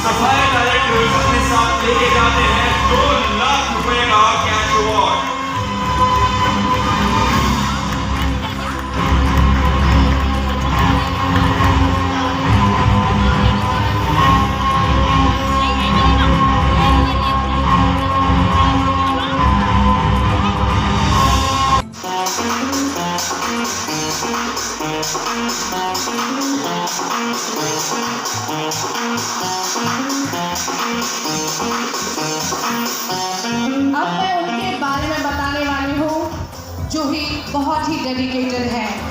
सफाई डायरेक्टर अपने साथ लेके जाते हैं 2 लाख रुपए का कैश अवार्ड। अब मैं उनके बारे में बताने वाली हूँ जो ही बहुत ही डेडिकेटेड है।